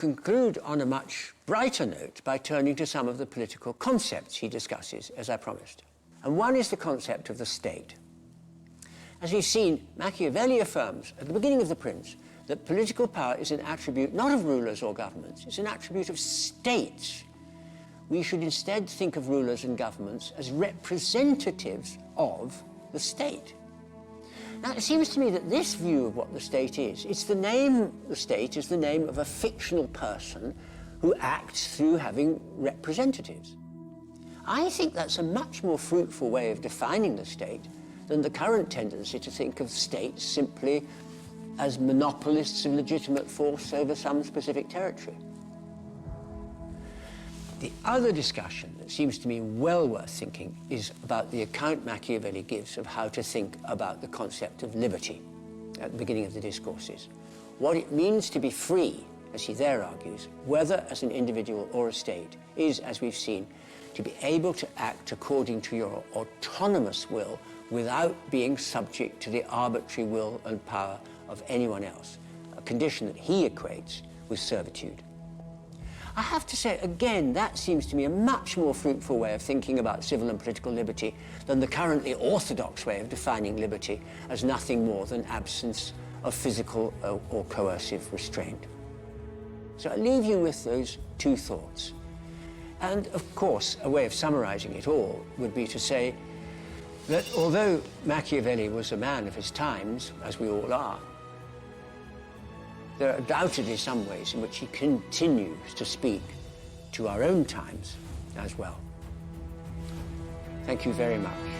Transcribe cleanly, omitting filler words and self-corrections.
conclude on a much brighter note by turning to some of the political concepts he discusses, as I promised. And one is the concept of the state. As we've seen, Machiavelli affirms at the beginning of The Prince that political power is an attribute not of rulers or governments, it's an attribute of states. We should instead think of rulers and governments as representatives of the state. Now, it seems to me that this view of what the state is, the state is the name of a fictional person who acts through having representatives. I think that's a much more fruitful way of defining the state than the current tendency to think of states simply as monopolists of legitimate force over some specific territory. The other discussion that seems to me well worth thinking is about the account Machiavelli gives of how to think about the concept of liberty at the beginning of the discourses. What it means to be free, as he there argues, whether as an individual or a state, is, as we've seen, to be able to act according to your autonomous will without being subject to the arbitrary will and power of anyone else, a condition that he equates with servitude. I have to say, again, that seems to me a much more fruitful way of thinking about civil and political liberty than the currently orthodox way of defining liberty as nothing more than absence of physical or coercive restraint. So I leave you with those two thoughts. And, of course, a way of summarizing it all would be to say that although Machiavelli was a man of his times, as we all are, there are undoubtedly some ways in which he continues to speak to our own times as well. Thank you very much.